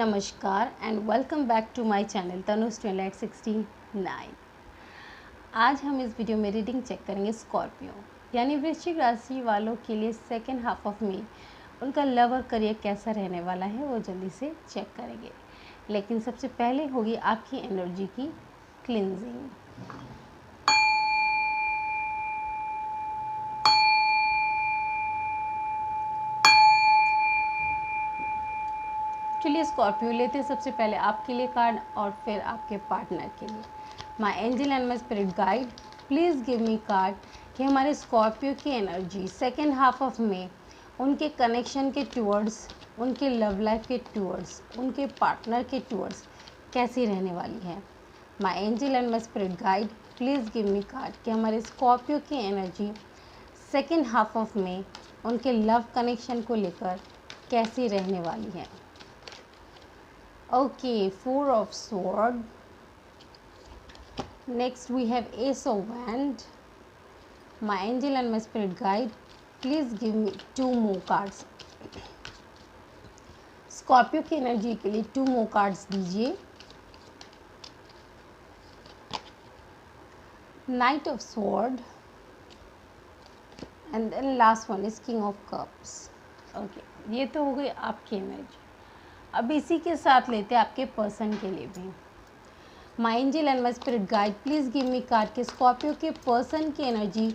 नमस्कार and welcome back to my channel Tanuj 69। आज हम इस वीडियो में रीडिंग चेक करेंगे स्कॉर्पियो यानी वृश्चिक राशि वालों के लिए सेकेंड हाफ ऑफ मई उनका लव और करियर कैसा रहने वाला है वो जल्दी से चेक करेंगे। लेकिन सबसे पहले होगी आपकी एनर्जी की क्लिनजिंग। चलिए स्कॉर्पियो लेते हैं सबसे पहले आपके लिए कार्ड और फिर आपके पार्टनर के लिए। My angel and my spirit guide please give me card कि हमारे स्कॉर्पियो की energy second half of May उनके कनेक्शन के टूवर्ड्स, उनके लव लाइफ के टूवर्ड्स, उनके पार्टनर के टूवर्ड्स कैसी रहने वाली है। My angel and my spirit guide please give me card कि हमारे स्कॉर्पियो की energy second half of May उनके लव कनेक्शन को लेकर कैसी रहने वाली है। Okay, Four of Sword. Next we have Ace of Wand. My angel and my spirit guide, please give me two more cards. Scorpio की energy के लिए 2 more cards दीजिए। Knight of Sword and then last one is King of Cups. Okay, ये तो हो गई आपकी energy. अब इसी के साथ लेते हैं आपके पर्सन के लिए भी। My angel and my spirit guide please give me card के स्कॉर्पियो के पर्सन की energy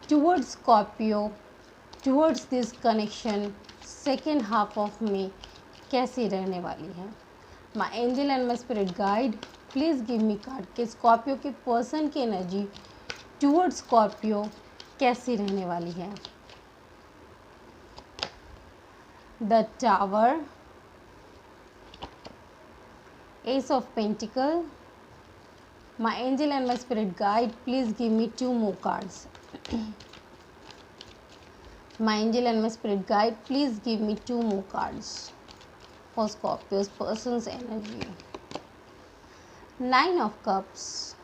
towards Scorpio, towards this connection second half of May कैसी रहने वाली है। My angel and my spirit guide please give me card के Scorpio के person की एनर्जी टुवर्ड्स स्कॉर्पियो कैसी रहने वाली है। The tower, Ace of Pentacle. My angel and my spirit guide, please give me 2 more cards. My angel and my spirit guide, please give me 2 more cards for Scorpio's person's energy. 9 of Cups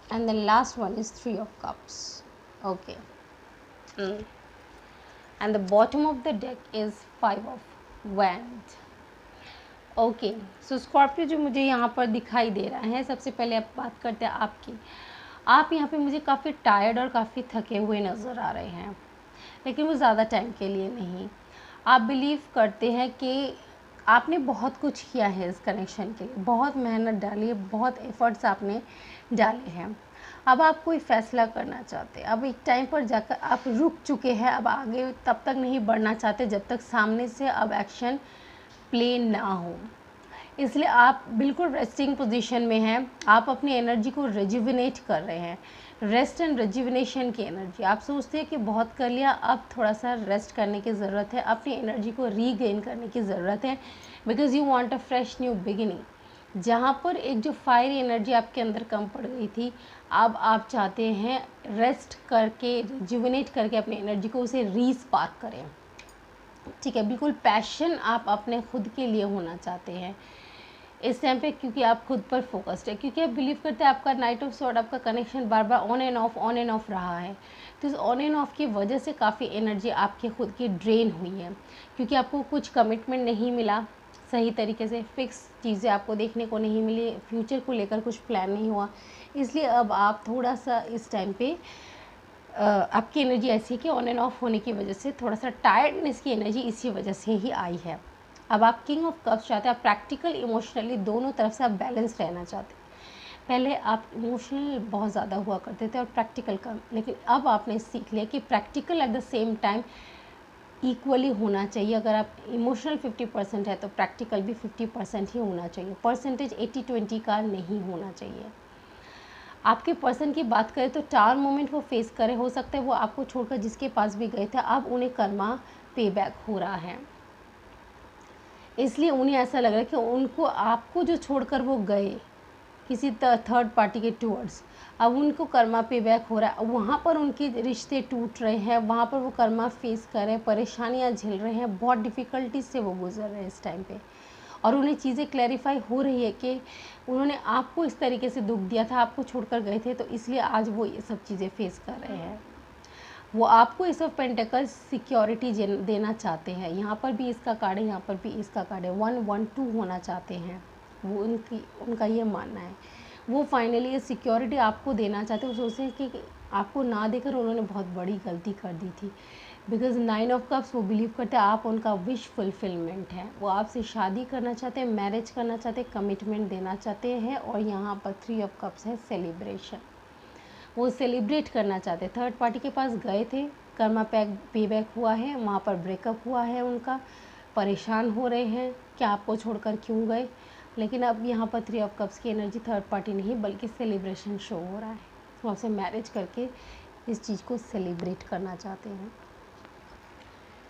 and the last one is 3 of Cups. Okay. And the bottom of the deck is 5 of Wands. Okay so Scorpio जो मुझे यहाँ पर दिखाई दे रहा है, सबसे पहले आप बात करते हैं आपकी। आप यहाँ पे मुझे काफ़ी टायर्ड और काफ़ी थके हुए नज़र आ रहे हैं, लेकिन वो ज़्यादा टाइम के लिए नहीं। आप बिलीव करते हैं कि आपने बहुत कुछ किया है इस कनेक्शन के लिए, बहुत मेहनत डाली है, बहुत एफर्ट्स आपने डाले हैं। अब आप कोई फ़ैसला करना चाहते हैं। अब एक टाइम पर जाकर आप रुक चुके हैं, अब आगे तब तक नहीं बढ़ना चाहते जब तक सामने से अब एक्शन प्लेन ना हो। इसलिए आप बिल्कुल रेस्टिंग पोजीशन में हैं। आप अपनी एनर्जी को रेजुविनेट कर रहे हैं, रेस्ट एंड रेजुविनेशन की एनर्जी। आप सोचते हैं कि बहुत कर लिया, अब थोड़ा सा रेस्ट करने की ज़रूरत है, अपनी एनर्जी को रीगेन करने की ज़रूरत है, because you want a fresh new beginning. जहाँ पर एक जो फायरी एनर्जी आपके अंदर कम पड़ गई थी, अब आप चाहते हैं रेस्ट करके, रेजुविनेट करके अपनी एनर्जी को उसे रीस्पार्क करें। ठीक है, बिल्कुल पैशन आप अपने खुद के लिए होना चाहते हैं इस टाइम पे, क्योंकि आप खुद पर फोकस्ड है, क्योंकि आप बिलीव करते हैं आपका नाइट ऑफ सॉर्ड, आपका connection bar bar on end of रहा है। तो इस ऑन एंड ऑफ की वजह से काफ़ी एनर्जी आपकी खुद की ड्रेन हुई है, क्योंकि आपको कुछ कमिटमेंट नहीं मिला सही तरीके से, फिक्स चीज़ें आपको देखने को नहीं मिली, फ्यूचर को लेकर कुछ प्लान नहीं हुआ। इसलिए अब आप थोड़ा सा इस टाइम पे आपकी एनर्जी ऐसी है कि ऑन एंड ऑफ होने की वजह से थोड़ा सा टायर्डनेस की एनर्जी इसी वजह से ही आई है। अब आप किंग ऑफ कप्स चाहते हैं, आप प्रैक्टिकल इमोशनली दोनों तरफ से आप बैलेंस रहना चाहते हैं। पहले आप इमोशनल बहुत ज़्यादा हुआ करते थे और प्रैक्टिकल कम, लेकिन अब आपने सीख लिया कि practical at the same time equally होना चाहिए। अगर आप इमोशनल 50% है तो प्रैक्टिकल भी 50% ही होना चाहिए। परसेंटेज 80-20 का नहीं होना चाहिए। आपके पर्सन की बात करें तो टावर मोमेंट वो फेस करे, हो सकता है वो आपको छोड़कर जिसके पास भी गए थे अब उन्हें कर्मा पे बैक हो रहा है, इसलिए उन्हें ऐसा लग रहा है कि उनको आपको जो छोड़कर वो गए किसी थर्ड पार्टी के टूवर्ड्स, अब उनको कर्मा पे बैक हो रहा है। वहाँ पर उनके रिश्ते टूट रहे हैं, वहाँ पर वो कर्मा फेस कर रहे हैं, परेशानियाँ झेल रहे हैं, बहुत डिफ़िकल्टी से वो गुजर रहे हैं इस टाइम पे, और उन्हें चीज़ें क्लैरिफाई हो रही है कि उन्होंने आपको इस तरीके से दुख दिया था, आपको छोड़कर गए थे, तो इसलिए आज वो ये सब चीज़ें फेस कर रहे हैं। वो आपको एस ऑफ पेंटिकल्स सिक्योरिटी देना चाहते हैं। यहाँ पर भी इसका कार्ड है, यहाँ पर भी इसका कार्ड है, 112 होना चाहते हैं वो, उनका ये मानना है। वो फाइनली ये सिक्योरिटी आपको देना चाहते हैं। वो सोचते हैं कि आपको ना देकर उन्होंने बहुत बड़ी गलती कर दी थी। बिकॉज 9 ऑफ कप्स वो बिलीव करते हैं आप उनका विश फुलफिलमेंट है। वो आपसे शादी करना चाहते हैं, मैरिज करना चाहते हैं, कमिटमेंट देना चाहते हैं। और यहाँ पर 3 ऑफ कप्स है, सेलिब्रेशन। वो सेलिब्रेट करना चाहते हैं। थर्ड पार्टी के पास गए थे, कर्मा पे बैक हुआ है, वहाँ पर ब्रेकअप हुआ है उनका, परेशान हो रहे हैं कि आपको छोड़कर क्यों गए। लेकिन अब यहाँ पर 3 ऑफ कप्स की एनर्जी थर्ड पार्टी नहीं बल्कि सेलिब्रेशन शो हो रहा है। वो आपसे मैरिज करके इस चीज़ को सेलिब्रेट करना चाहते हैं।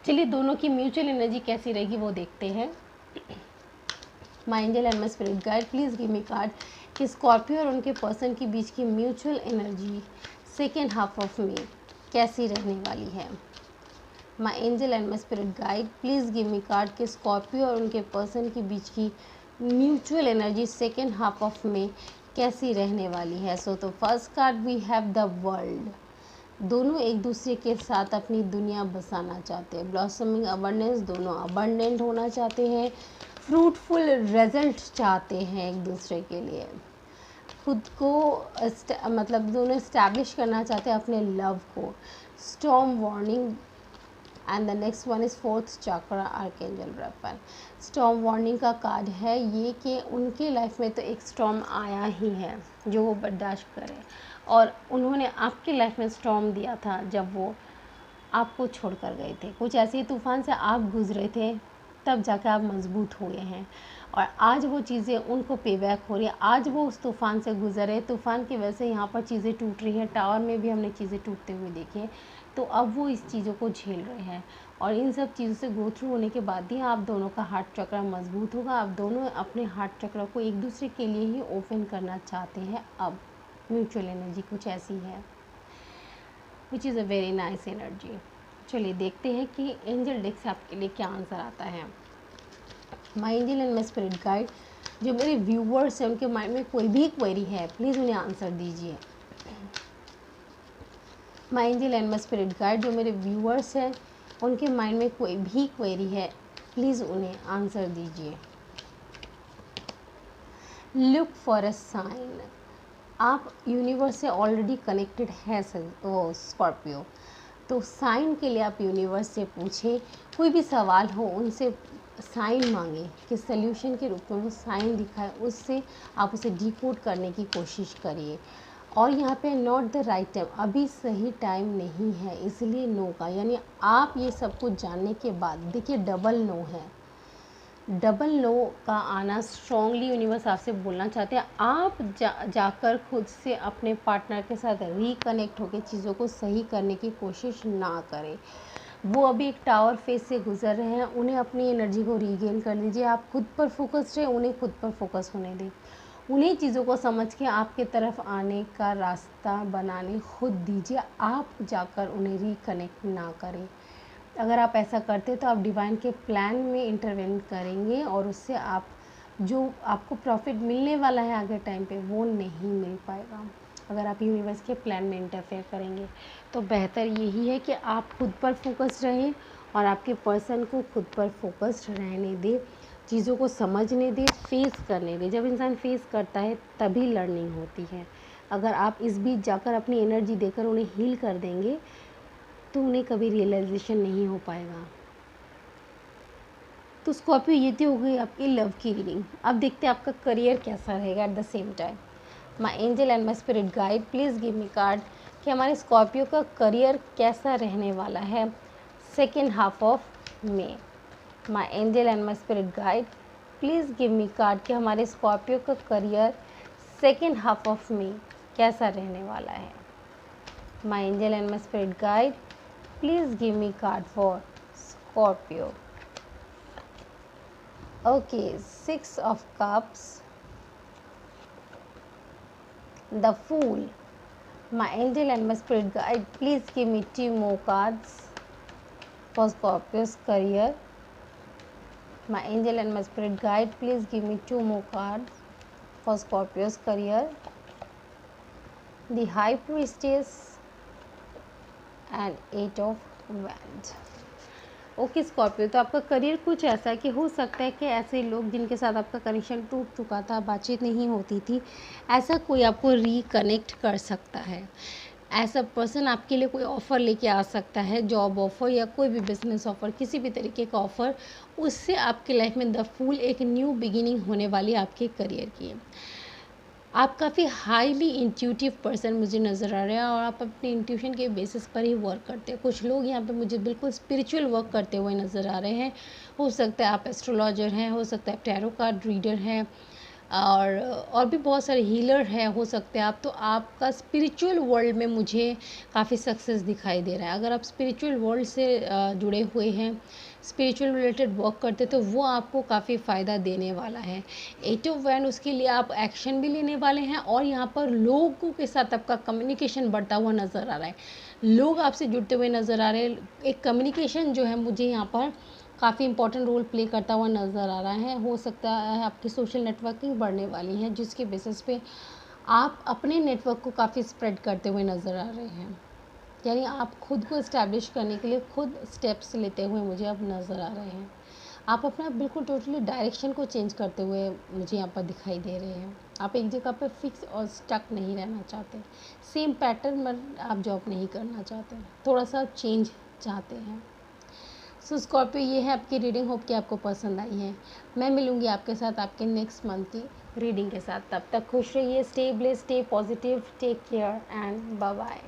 चलिए दोनों की म्यूचुअल एनर्जी कैसी रहेगी वो देखते हैं। My angel and my spirit guide please give me card कि स्कॉर्पियो और उनके पर्सन के बीच की mutual energy second half of May कैसी रहने वाली है। My angel and my spirit guide please give me card कि स्कॉर्पियो और उनके पर्सन के बीच की mutual energy second half of May कैसी रहने वाली है। सो तो first card we have the world. दोनों एक दूसरे के साथ अपनी दुनिया बसाना चाहते हैं। ब्लॉसमिंग अबंडेंस, दोनों अबंडेंट होना चाहते हैं। फ्रूटफुल रिजल्ट चाहते हैं एक दूसरे के लिए। खुद को मतलब दोनों इस्टेब्लिश करना चाहते हैं अपने लव को। Storm warning and the next one is fourth chakra archangel Raphael. Storm warning का कार्ड है ये कि उनके लाइफ में तो एक स्टॉर्म आया ही है जो वो बर्दाश्त करें। और उन्होंने आपकी लाइफ में स्टॉर्म दिया था जब वो आपको छोड़कर गए थे। कुछ ऐसे तूफ़ान से आप गुजरे थे, तब जाकर आप मजबूत हुए हैं। और आज वो चीज़ें उनको पे बैक हो रही है। आज वो उस तूफ़ान से गुजरे, तूफ़ान की वजह से यहाँ पर चीज़ें टूट रही हैं। टावर में भी हमने चीज़ें टूटते हुए देखी हैं। तो अब वो इस चीज़ों को झेल रहे हैं और इन सब चीज़ों से गो थ्रू होने के बाद ही आप दोनों का हार्ट चक्र मजबूत होगा। आप दोनों अपने हार्ट चक्र को एक दूसरे के लिए ही ओपन करना चाहते हैं। अब म्यूचुअल एनर्जी कुछ ऐसी है which is a very nice energy. चलिए देखते हैं कि एंजल डेक से आपके लिए क्या आंसर आता है। My angel and my spirit guide, जो मेरे व्यूवर्स हैं उनके माइंड में कोई भी क्वेरी है प्लीज़ उन्हें आंसर दीजिए। My angel and my spirit guide, जो मेरे व्यूवर्स हैं उनके माइंड में कोई भी क्वेरी है प्लीज़ उन्हें आंसर दीजिए। Look for a sign. आप यूनिवर्स से ऑलरेडी कनेक्टेड है स्कॉर्पियो, तो साइन के लिए आप यूनिवर्स से पूछें। कोई भी सवाल हो उनसे साइन मांगे कि सल्यूशन के रूप में वो साइन दिखाए, उससे आप उसे डिकोड करने की कोशिश करिए। और यहाँ पे नॉट द राइट टाइम, अभी सही टाइम नहीं है, इसलिए नो का, यानी आप ये सब कुछ जानने के बाद देखिए डबल नो है। डबल नो का आना स्ट्रॉन्गली यूनिवर्स आपसे बोलना चाहते हैं। आप जाकर खुद से अपने पार्टनर के साथ रिकनेक्ट होकर चीज़ों को सही करने की कोशिश ना करें। वो अभी एक टावर फेज से गुजर रहे हैं, उन्हें अपनी एनर्जी को रीगेन कर लीजिए। आप खुद पर फोकस रहे, उन्हें खुद पर फोकस होने दें। उन्हें चीज़ों को समझ के आपके तरफ आने का रास्ता बनाने खुद दीजिए। आप जाकर उन्हें रिकनेक्ट ना करें। अगर आप ऐसा करते तो आप डिवाइन के प्लान में इंटरवेन करेंगे और उससे आप जो आपको प्रॉफिट मिलने वाला है आगे टाइम पे वो नहीं मिल पाएगा। अगर आप यूनिवर्स के प्लान में इंटरफेयर करेंगे तो बेहतर यही है कि आप खुद पर फोकस रहें और आपके पर्सन को खुद पर फोकस रहने दें, चीज़ों को समझने दें, फेस करने दें। जब इंसान फेस करता है तभी लर्निंग होती है। अगर आप इस बीच जाकर अपनी एनर्जी देकर उन्हें हील कर देंगे तो उन्हें कभी रियलाइजेशन नहीं हो पाएगा। तो स्कॉर्पियो ये तो हो गई आपकी लव की रीडिंग। अब देखते हैं आपका करियर कैसा रहेगा at the same time. My angel and my spirit guide please give me card कि हमारे स्कॉर्पियो का करियर कैसा रहने वाला है second half of may. My angel and my spirit guide please give me card कि हमारे स्कॉर्पियो का करियर सेकेंड हाफ ऑफ मे कैसा रहने वाला है। My angel and my spirit guide please give me card for Scorpio. Okay, 6 of cups, the Fool. My angel and my spirit guide, please give me 2 more cards for Scorpio's career. My angel and my spirit guide, please give me 2 more cards for Scorpio's career. The High Priestess and 8 of wand. Okay Scorpio, तो आपका career कुछ ऐसा है कि हो सकता है कि ऐसे लोग जिनके साथ आपका कनेक्शन टूट चुका था, बातचीत नहीं होती थी, ऐसा कोई आपको रिकनेक्ट कर सकता है। ऐसा पर्सन आपके लिए कोई ऑफ़र लेके आ सकता है, जॉब ऑफ़र या कोई भी बिजनेस ऑफ़र, किसी भी तरीके का ऑफ़र, उससे आपकी लाइफ में द फूल एक न्यू बिगिनिंग होने वाली आपके करियर की। आप काफ़ी हाईली इंट्यूटिव पर्सन मुझे नज़र आ रहे हैं और आप अपने इंट्यूशन के बेसिस पर ही वर्क करते हैं। कुछ लोग यहाँ पे मुझे बिल्कुल स्पिरिचुअल वर्क करते हुए नज़र आ रहे हैं। हो सकता है आप एस्ट्रोलॉजर हैं, हो सकता है आप टैरो कार्ड रीडर हैं, और भी बहुत सारे हीलर हैं हो सकते हैं आप। तो आपका स्पिरिचुअल वर्ल्ड में मुझे काफ़ी सक्सेस दिखाई दे रहा है। अगर आप स्पिरिचुअल वर्ल्ड से जुड़े हुए हैं, स्पिरिचुअल रिलेटेड वर्क करते, तो वो आपको काफ़ी फ़ायदा देने वाला है। 8 ऑफ वैंड, उसके लिए आप एक्शन भी लेने वाले हैं और यहाँ पर लोगों के साथ आपका कम्युनिकेशन बढ़ता हुआ नज़र आ रहा है। लोग आपसे जुड़ते हुए नज़र आ रहे हैं। एक कम्युनिकेशन जो है मुझे यहाँ पर काफ़ी इंपॉर्टेंट रोल प्ले करता हुआ नज़र आ रहा है। हो सकता है आपकी सोशल नेटवर्किंग बढ़ने वाली है, जिसके बेसिस पे आप अपने नेटवर्क को काफ़ी स्प्रेड करते हुए नज़र आ रहे हैं। यानी आप खुद को इस्टेब्लिश करने के लिए खुद स्टेप्स लेते हुए मुझे अब नज़र आ रहे हैं। आप अपना बिल्कुल टोटली डायरेक्शन को चेंज करते हुए मुझे यहाँ पर दिखाई दे रहे हैं। आप एक जगह पे फिक्स और स्टक नहीं रहना चाहते, सेम पैटर्न में आप जॉब नहीं करना चाहते, थोड़ा सा चेंज चाहते हैं। सो स्कॉर्पियो, ये है आपकी रीडिंग। होप कि आपको पसंद आई है। मैं मिलूँगी आपके साथ आपके नेक्स्ट मंथ की रीडिंग के साथ। तब तक खुश रहिए, stay blessed, stay positive, take care and bye bye.